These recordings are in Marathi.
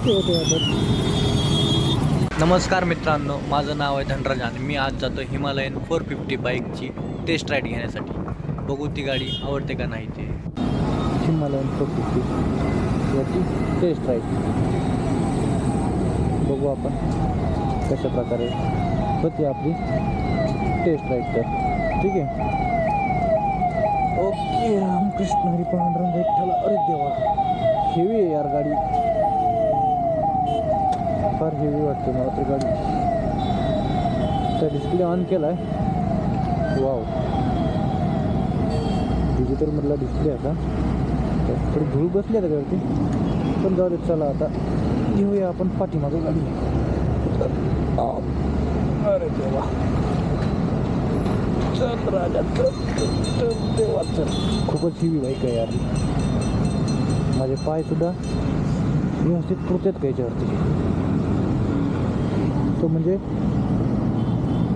पैसे होते आता. नमस्कार मित्रांनो, माझं नाव आहे धनराज आणि मी आज जातो हिमालयन 450 बाईकची टेस्ट राईड घेण्यासाठी. बघू ती गाडी आवडते का नाही ते. हिमालयन 450 याची टेस्ट राईड बघू आपण कशा प्रकारे होती आपली टेस्ट राईड. तर ठीक आहे. ओके. रामकृष्ण हरी पांडुरंग विठ्ठल. अरे देवा, हेवी आहे यार गाडी, फार हेवी वाटते मला तर गाडी. त्या डिस्प्ले ऑन केला आहे. वाव, डिजिटलमधला डिस्प्ले आता. थोडी धूळ बसली आहे त्याच्यावरती, पण जाऊ दे. चला आता घेऊया आपण पाठीमागं गाडी. अरे देवा, चल राजा, चल देवा, चल. खूपच हिवी बाईक आहे यार. माझे पायसुद्धा व्यवस्थित पुरतात का याच्यावरती. तो म्हणजे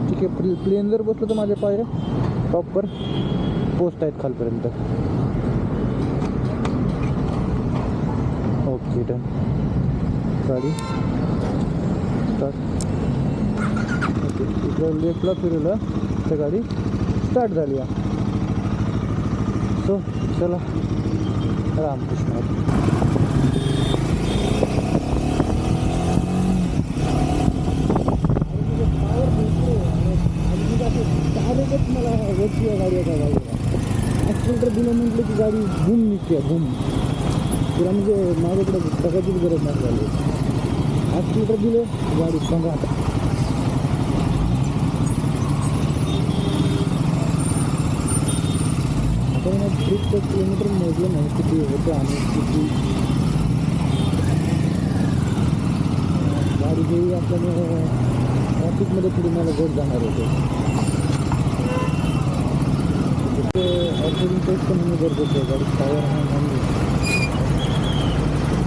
ठीक आहे, प्लेन जर बसलं तर माझे पाय प्रॉपर पोस्ट आहेत खालपर्यंत. Okay, done. गाडी स्टार्ट. ओके, इकडं लेफ्टला फिरवलं तर गाडी स्टार्ट झाली आहे. सो चला, रामकृष्ण. डायरेक्टच मला वरची आहे गाडी. एका गाडीला ॲक्सिलेटर दिलं म्हटलं की गाडी बूम निघते, बूम. तिला म्हणजे माझ्याकडे बघायचीच गरज नाही झाली. ॲक्सिलेटर दिलं गाडी पंगा. आता मला 30 किलोमीटर मोजलं नाही किती होतं आणि किती गाडी घेऊ. आपल्याला ट्रॅफिकमध्ये थोडी मला गोड जाणार होते. ऑर्डरिंग टेस्ट पण होणं गरजेचं आहे. गाडी टायर आहे नाही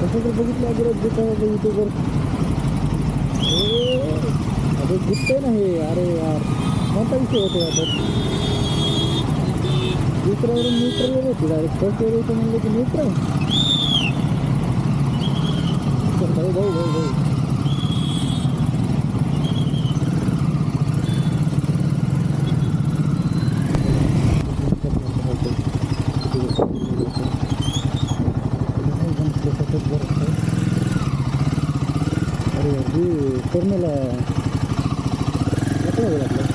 तसं जर बघितलं अगर जे काय होतं युट्यूबवर, अरे दिसतंय ना हे. अरे यार, कोणता विषय होतो आता. दुसऱ्यावरून न्यूट्रलवर होती डायरेक्ट. फर्स्ट वर होतं म्हणलं की न्यूट्रल. भाऊ भाऊ भाऊ भाऊ कर्नला लागलं.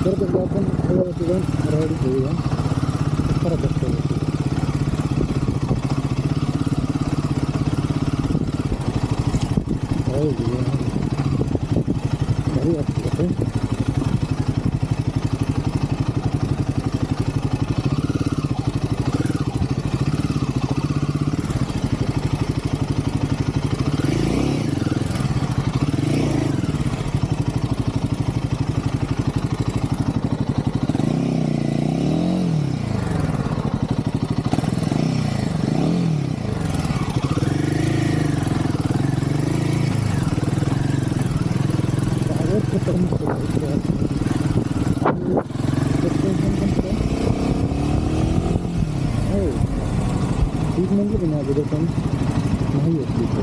तर त्याला आपण थोडं जाऊन राईड घेऊया. फरक असतो भारी वाटतं. ठीक म्हटलं की नाही अगोदर, पण नाही होत तिथे.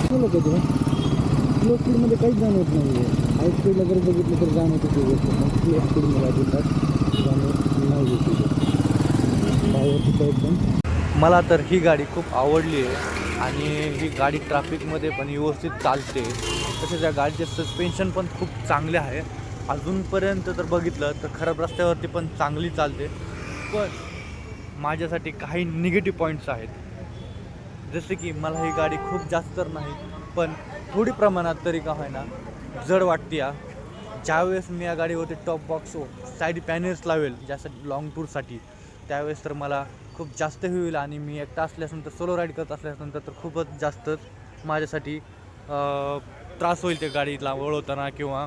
बोला का तुला स्लो स्पीडमध्ये काहीच जाणवत नाही आहे. हाय स्पीडला जर बघितलं तर जाणवत होती गोष्ट, पण स्लो स्पीडमध्ये अजिबात जाणवत नाही होती. पावरची एकदम. मला तर ही गाडी खूप आवडली आहे आणि ही गाडी ट्रॅफिकमध्ये पण व्यवस्थित चालते. तसेच या गाडीचे सस्पेन्शन पण खूप चांगले आहे. अजूनपर्यंत तर बघितलं तर खराब रस्त्यावरती पण चांगली चालते. पण माझ्यासाठी काही निगेटिव्ह पॉईंट्स आहेत. जसे की मला ही गाडी खूप जास्त तर नाही पण थोडी प्रमाणात तरी का होईना जड वाटते. ज्यावेळेस मी या गाडीवरती टॉप बॉक्स साईड पॅनेल्स लावेल ज्यासाठी लॉंग टूरसाठी, त्यावेळेस तर मला खूप जास्त होईल. आणि मी एकटा असल्यानंतर सोलो राईड करत असल्यानंतर तर खूपच जास्त माझ्यासाठी त्रास होईल त्या गाडीला वळवताना किंवा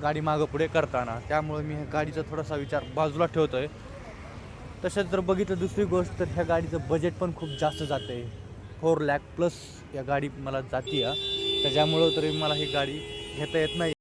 गाडी मागं पुढे करताना. त्यामुळे मी ह्या गाडीचा थोडासा विचार बाजूला ठेवतो आहे. तसंच जर बघितलं दुसरी गोष्ट तर ह्या गाडीचं बजेट पण खूप जास्त जाते. 4 लाख प्लस या गाडी मला जाते. त्याच्यामुळं तरी मला ही गाडी घेता येत नाही.